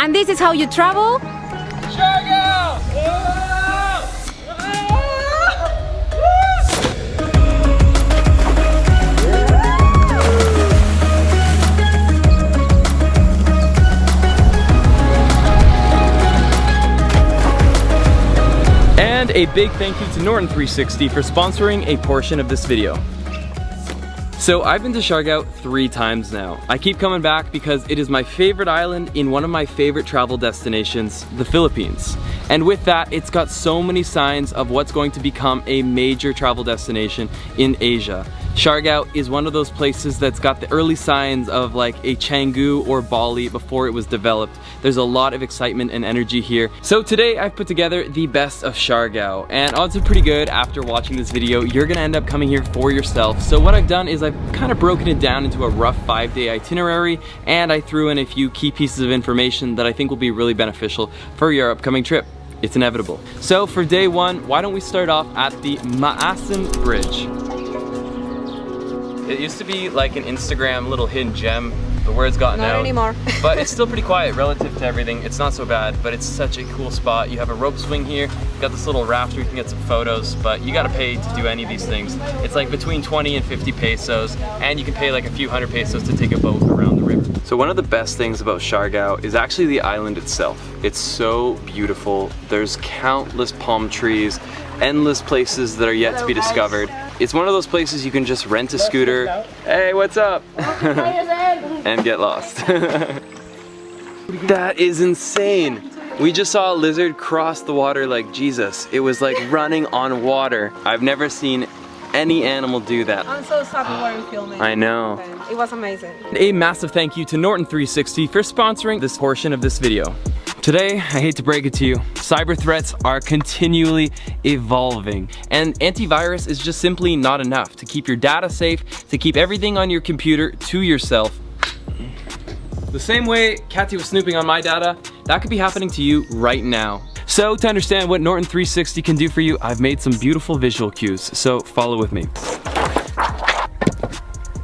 And this is how you travel. Siargao! And a big thank you to Norton 360 for sponsoring a portion of this video. So I've been to Siargao 3 times now. I keep coming back because it is my favorite island in one of my favorite travel destinations, the Philippines. And with that, it's got so many signs of what's going to become a major travel destination in Asia. Siargao is one of those places that's got the early signs of like a Canggu or Bali before it was developed. There's a lot of excitement and energy here. So today I've put together the best of Siargao, and odds are pretty good after watching this video you're gonna end up coming here for yourself. So what I've done is I've kind of broken it down into a rough 5-day itinerary, and I threw in a few key pieces of information that I think will be really beneficial for your upcoming trip. It's inevitable. So for day 1, why don't we start off at the Maasin Bridge. It used to be like an Instagram little hidden gem, but where it's gotten out. Not anymore. But it's still pretty quiet relative to everything. It's not so bad, but it's such a cool spot. You have a rope swing here, you got this little raft where you can get some photos, but you gotta pay to do any of these things. It's like between 20 and 50 pesos, and you can pay like a few hundred pesos to take a boat around the river. So one of the best things about Siargao is actually the island itself. It's so beautiful. There's countless palm trees, endless places that are yet to be discovered. It's one of those places you can just rent a scooter. Hey, what's up? And get lost. That is insane. We just saw a lizard cross the water like Jesus. It was like running on water. I've never seen any animal do that. I'm so happy while you're filming. I know. It was amazing. A massive thank you to Norton 360 for sponsoring this portion of this video. Today, I hate to break it to you, cyber threats are continually evolving, and antivirus is just simply not enough to keep your data safe, to keep everything on your computer to yourself. The same way Kathy was snooping on my data, that could be happening to you right now. So to understand what Norton 360 can do for you, I've made some beautiful visual cues, so follow with me.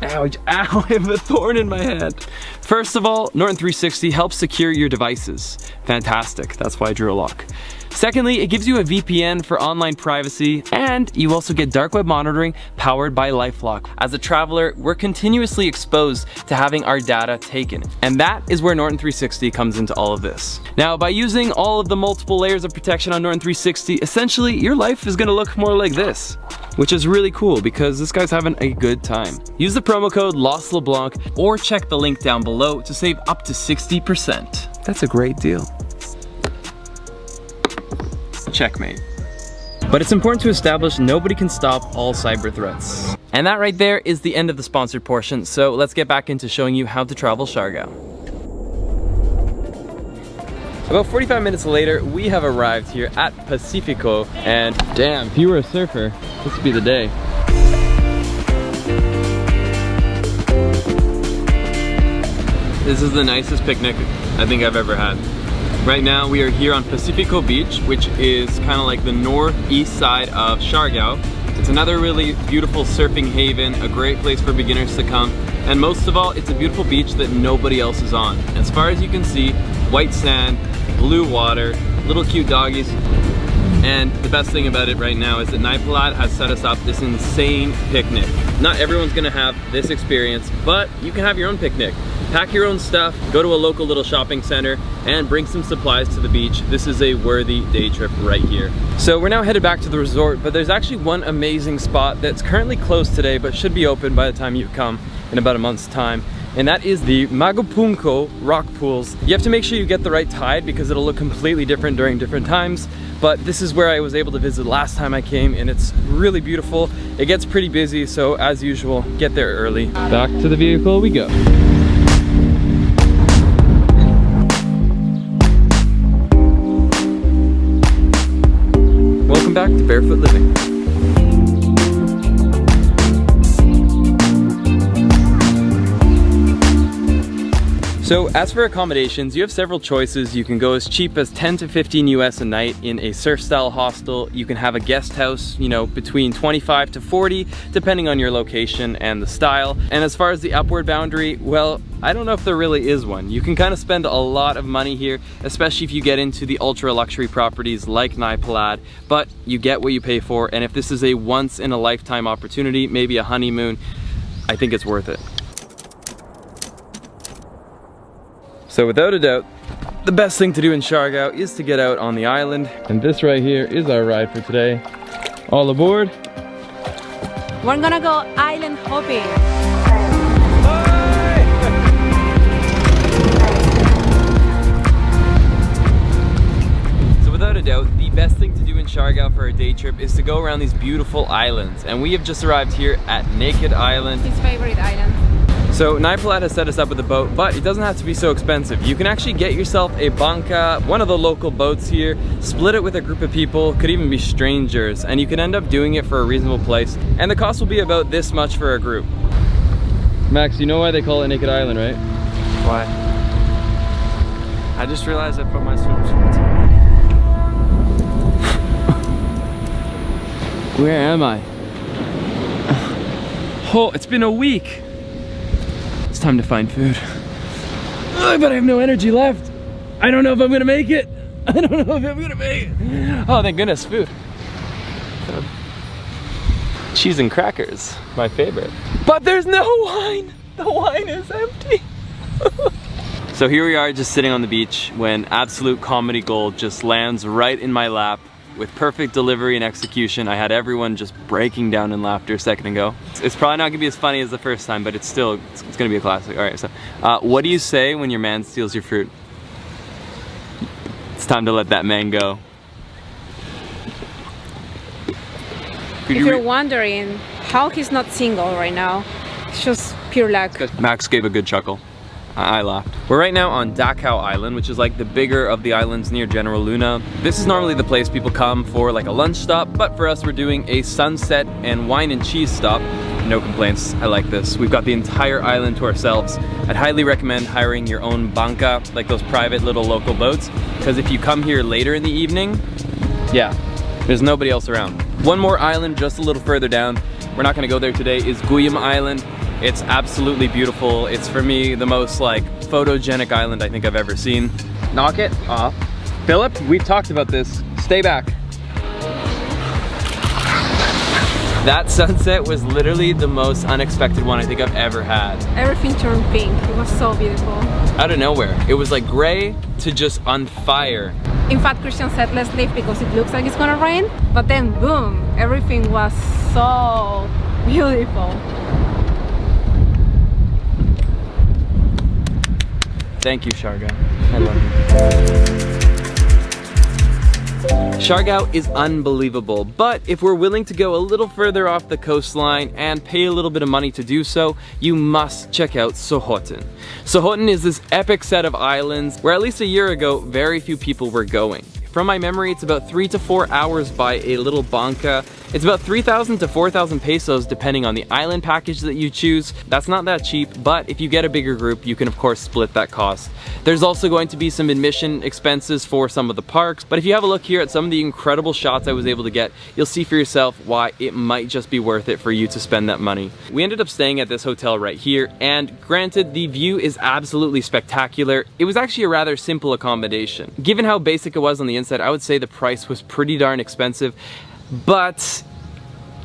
Ouch, ow, I have a thorn in my head. First of all, Norton 360 helps secure your devices. Fantastic, that's why I drew a lock. Secondly, it gives you a VPN for online privacy, and you also get dark web monitoring powered by LifeLock. As a traveler, we're continuously exposed to having our data taken, and that is where Norton 360 comes into all of this. Now, by using all of the multiple layers of protection on Norton 360, essentially your life is gonna look more like this, which is really cool because this guy's having a good time. Use the promo code Leblanc or check the link down below to save up to 60%. That's a great deal. Checkmate. But it's important to establish nobody can stop all cyber threats. And that right there is the end of the sponsored portion, so let's get back into showing you how to travel Siargao. About 45 minutes later, we have arrived here at Pacifico, and damn, if you were a surfer, this would be the day. This is the nicest picnic I think I've ever had. Right now we are here on Pacifico Beach, which is kind of like the northeast side of Siargao. It's another really beautiful surfing haven, a great place for beginners to come, and most of all, it's a beautiful beach that nobody else is on. As far as you can see, white sand, blue water, little cute doggies, and the best thing about it right now is that Naipalad has set us up this insane picnic. Not everyone's gonna have this experience, but you can have your own picnic. Pack your own stuff, go to a local little shopping center, and bring some supplies to the beach. This is a worthy day trip right here. So we're now headed back to the resort, but there's actually one amazing spot that's currently closed today, but should be open by the time you come in about a month's time. And that is the Magpupungko rock pools. You have to make sure you get the right tide because it'll look completely different during different times. But this is where I was able to visit last time I came, and it's really beautiful. It gets pretty busy, so as usual, get there early. Back to the vehicle we go. Welcome back to Barefoot Living. So as for accommodations, you have several choices. You can go as cheap as 10 to 15 US a night in a surf style hostel. You can have a guest house, you know, between 25 to 40, depending on your location and the style. And as far as the upward boundary, well, I don't know if there really is one. You can kind of spend a lot of money here, especially if you get into the ultra luxury properties like Naipalad, but you get what you pay for. And if this is a once in a lifetime opportunity, maybe a honeymoon, I think it's worth it. So without a doubt, the best thing to do in Siargao is to get out on the island. And this right here is our ride for today. All aboard. We're gonna go island hopping. Without a doubt, the best thing to do in Siargao for a day trip is to go around these beautiful islands. And we have just arrived here at Naked Island. His favorite island. So Naipalad has set us up with a boat, but it doesn't have to be so expensive. You can actually get yourself a banca, one of the local boats here, split it with a group of people, could even be strangers, and you can end up doing it for a reasonable price. And the cost will be about this much for a group. Max, you know why they call it Naked Island, right? Why? I just realized I put my swimsuit. Where am I? Oh, it's been a week. It's time to find food. But I have no energy left. I don't know if I'm gonna make it. I don't know if I'm gonna make it. Oh, thank goodness, food. Cheese and crackers, my favorite. But there's no wine. The wine is empty. So here we are just sitting on the beach when absolute comedy gold just lands right in my lap. With perfect delivery and execution. I had everyone just breaking down in laughter a second ago. It's probably not gonna be as funny as the first time, but it's still, it's gonna be a classic. All right, so what do you say when your man steals your fruit? It's time to let that man go. If you're wondering how he's not single right now, it's just pure luck. Max gave a good chuckle. I laughed. We're right now on Dachau Island, which is like the bigger of the islands near General Luna. This is normally the place people come for like a lunch stop, but for us we're doing a sunset and wine and cheese stop. No complaints, I like this. We've got the entire island to ourselves. I'd highly recommend hiring your own banca, like those private little local boats, because if you come here later in the evening, yeah, there's nobody else around. One more island just a little further down, we're not gonna go there today, is Guyam Island. It's absolutely beautiful. It's for me the most like photogenic island I think I've ever seen. Knock it off. Philip, we've talked about this. Stay back. That sunset was literally the most unexpected one I think I've ever had. Everything turned pink. It was so beautiful. Out of nowhere. It was like gray to just on fire. In fact, Christian said let's leave because it looks like it's gonna rain. But then boom, everything was so beautiful. Thank you, Siargao. I love you. Siargao is unbelievable, but if we're willing to go a little further off the coastline and pay a little bit of money to do so, you must check out Sohoton. Sohoton is this epic set of islands where at least a year ago, very few people were going. From my memory, it's about 3 to 4 hours by a little banca. It's about 3,000 to 4,000 pesos depending on the island package that you choose. That's not that cheap, but if you get a bigger group, you can of course split that cost. There's also going to be some admission expenses for some of the parks, but if you have a look here at some of the incredible shots I was able to get, you'll see for yourself why it might just be worth it for you to spend that money. We ended up staying at this hotel right here, and granted, the view is absolutely spectacular. It was actually a rather simple accommodation. Given how basic it was on the inside, I would say the price was pretty darn expensive, but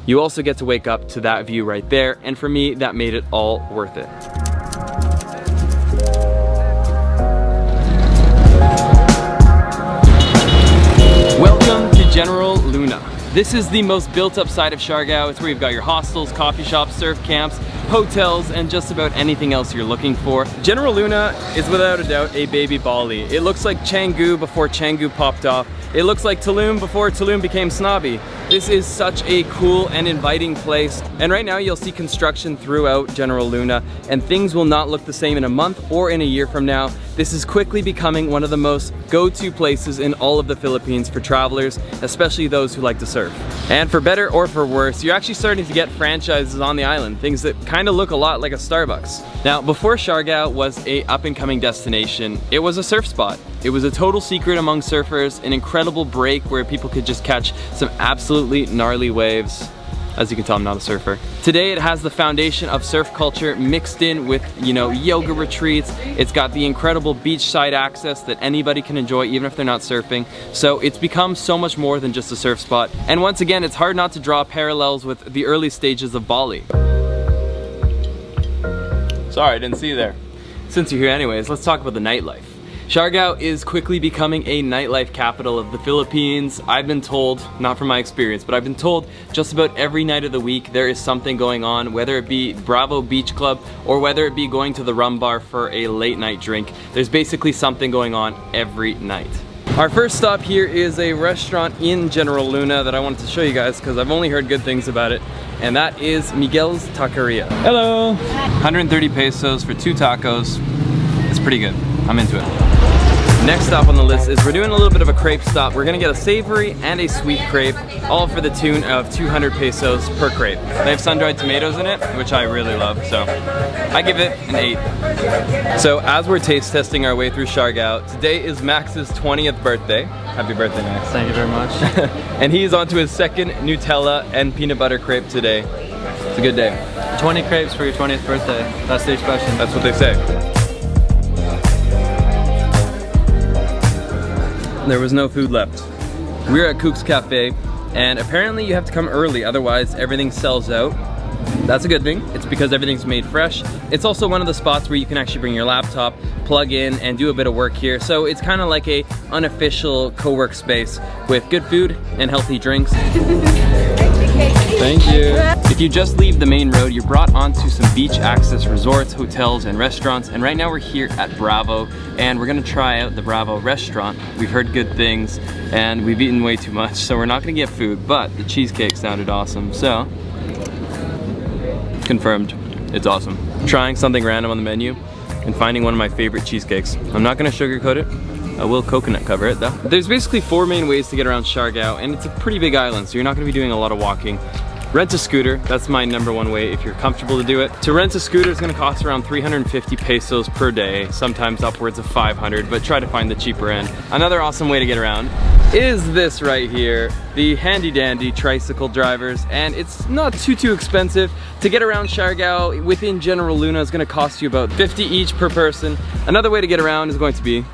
you also get to wake up to that view right there, and for me, that made it all worth it. Welcome to General Luna. This is the most built up side of Siargao. It's where you've got your hostels, coffee shops, surf camps, hotels, and just about anything else you're looking for. General Luna is without a doubt a baby Bali. It looks like Canggu before Canggu popped off. It looks like Tulum before Tulum became snobby. This is such a cool and inviting place. And right now you'll see construction throughout General Luna, and things will not look the same in a month or in a year from now. This is quickly becoming one of the most go-to places in all of the Philippines for travelers, especially those who like to surf. And for better or for worse, you're actually starting to get franchises on the island, things that kind kind of look a lot like a Starbucks. Now, before Siargao was a up-and-coming destination, it was a surf spot. It was a total secret among surfers, an incredible break where people could just catch some absolutely gnarly waves. As you can tell, I'm not a surfer. Today it has the foundation of surf culture mixed in with, you know, yoga retreats. It's got the incredible beachside access that anybody can enjoy even if they're not surfing. So it's become so much more than just a surf spot. And once again, it's hard not to draw parallels with the early stages of Bali. Sorry, I didn't see you there. Since you're here anyways, let's talk about the nightlife. Siargao is quickly becoming a nightlife capital of the Philippines. I've been told, not from my experience, but I've been told just about every night of the week there is something going on, whether it be Bravo Beach Club or whether it be going to the rum bar for a late night drink. There's basically something going on every night. Our first stop here is a restaurant in General Luna that I wanted to show you guys because I've only heard good things about it, and that is Miguel's Taqueria. Hello! 130 pesos for 2 tacos. It's pretty good. I'm into it. Next stop on the list is we're doing a little bit of a crepe stop. We're gonna get a savory and a sweet crepe, all for the tune of 200 pesos per crepe. They have sun-dried tomatoes in it, which I really love, so I give it an 8. So as we're taste testing our way through Siargao, today is Max's 20th birthday. Happy birthday, Max. Thank you very much. And he's on to his second Nutella and peanut butter crepe today. It's a good day. 20 crepes for your 20th birthday. That's the expression. That's what they say. There was no food left. We're at Cook's Cafe, and apparently you have to come early, otherwise everything sells out. That's a good thing. It's because everything's made fresh. It's also one of the spots where you can actually bring your laptop, plug in, and do a bit of work here. So it's kind of like a unofficial co-work space with good food and healthy drinks. Thank you. If you just leave the main road, you're brought onto some beach access resorts, hotels, and restaurants. And right now we're here at Bravo, and we're gonna try out the Bravo restaurant. We've heard good things, and we've eaten way too much, so we're not gonna get food, but the cheesecake sounded awesome, so confirmed, it's awesome. Trying something random on the menu and finding one of my favorite cheesecakes. I'm not gonna sugarcoat it. I will coconut cover it though. There's basically 4 main ways to get around Siargao, and it's a pretty big island, so you're not gonna be doing a lot of walking. Rent a scooter, that's my #1 way if you're comfortable to do it. To rent a scooter is gonna cost around 350 pesos per day, sometimes upwards of 500, but try to find the cheaper end. Another awesome way to get around is this right here, the handy dandy tricycle drivers, and it's not too expensive. To get around Siargao within General Luna is gonna cost you about 50 each per person. Another way to get around is going to be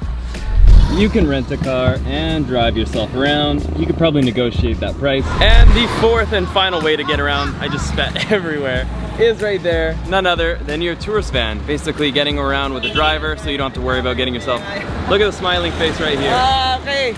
you can rent a car and drive yourself around. You could probably negotiate that price. And the 4th and final way to get around, I just spat everywhere, is right there. None other than your tourist van. Basically getting around with a driver so you don't have to worry about getting yourself. Look at the smiling face right here. Okay.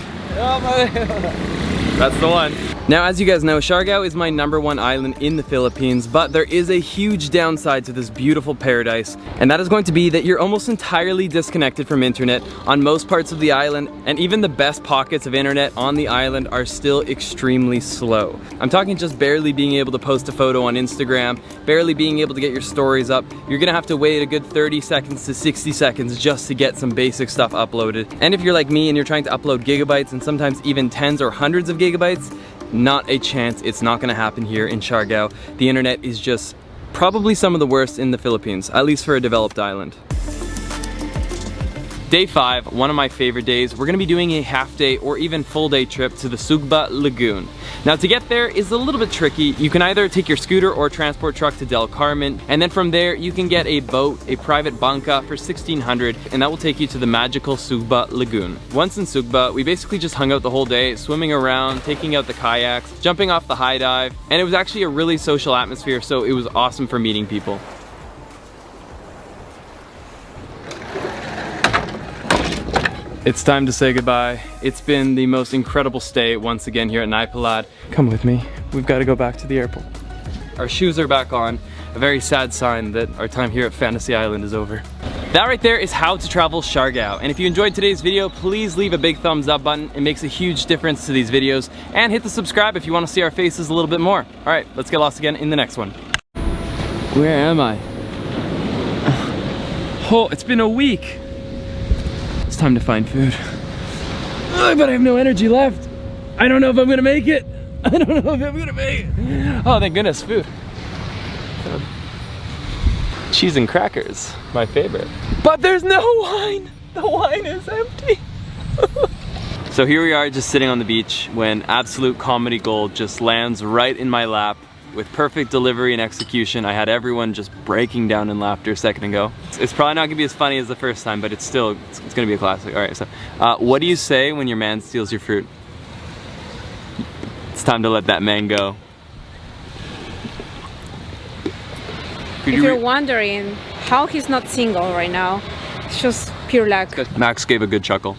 That's the one. Now, as you guys know, Siargao is my #1 island in the Philippines, but there is a huge downside to this beautiful paradise, and that is going to be that you're almost entirely disconnected from internet on most parts of the island, and even the best pockets of internet on the island are still extremely slow. I'm talking just barely being able to post a photo on Instagram, barely being able to get your stories up. You're gonna have to wait a good 30 seconds to 60 seconds just to get some basic stuff uploaded. And if you're like me and you're trying to upload gigabytes and sometimes even tens or hundreds of gigabytes, not a chance. It's not gonna happen here in Siargao. The internet is just probably some of the worst in the Philippines, at least for a developed island. Day 5, one of my favorite days, we're gonna be doing a half-day or even full-day trip to the Sugba lagoon. Now, to get there is a little bit tricky. You can either take your scooter or transport truck to Del Carmen, and then from there you can get a boat, a private banca for 1,600, and that will take you to the magical Sugba lagoon. Once in Sugba, we basically just hung out the whole day, swimming around, taking out the kayaks, jumping off the high dive, and it was actually a really social atmosphere, so it was awesome for meeting people. It's time to say goodbye. It's been the most incredible stay once again here at Naipalad. Come with me. We've got to go back to the airport. Our shoes are back on. A very sad sign that our time here at Fantasy Island is over. That right there is how to travel Siargao. And if you enjoyed today's video, please leave a big thumbs up button. It makes a huge difference to these videos. And hit the subscribe if you want to see our faces a little bit more. All right, let's get lost again in the next one. Where am I? Oh, it's been a week. It's time to find food. Oh, but I have no energy left. I don't know if I'm gonna make it. I don't know if I'm gonna make it. Oh, thank goodness, food. Cheese and crackers, my favorite. But there's no wine! The wine is empty! So here we are just sitting on the beach when absolute comedy gold just lands right in my lap with perfect delivery and execution. I had everyone just breaking down in laughter a second ago. It's probably not gonna be as funny as the first time, but it's gonna be a classic. All right, so what do you say when your man steals your fruit? It's time to let that man go. If you're wondering how he's not single right now, it's just pure luck. Max gave a good chuckle.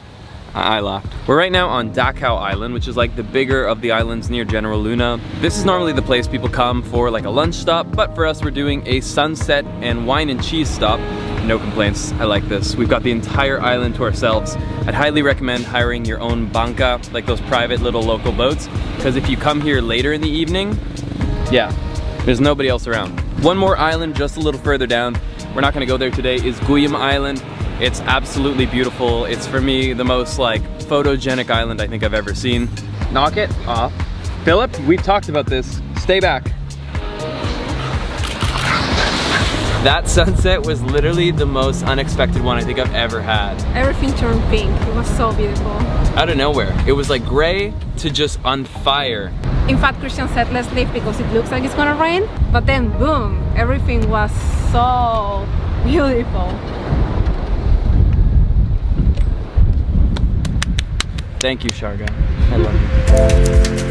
I laughed. We're right now on Dachau Island, which is like the bigger of the islands near General Luna. This is normally the place people come for like a lunch stop, but for us we're doing a sunset and wine and cheese stop. No complaints, I like this. We've got the entire island to ourselves. I'd highly recommend hiring your own banca, like those private little local boats, because if you come here later in the evening, yeah, there's nobody else around. One more island just a little further down, we're not gonna go there today, is Guillaume Island. It's absolutely beautiful. It's for me the most like photogenic island I think I've ever seen. Knock it off. Philip, we've talked about this. Stay back. That sunset was literally the most unexpected one I think I've ever had. Everything turned pink. It was so beautiful. Out of nowhere. It was like gray to just on fire. In fact, Christian said let's leave because it looks like it's gonna rain, but then boom, everything was so beautiful. Thank you, Siargao. I love you.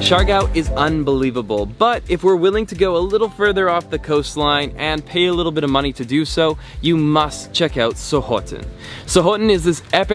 Siargao is unbelievable, but if we're willing to go a little further off the coastline and pay a little bit of money to do so, you must check out Sohoton. Sohoton is this epic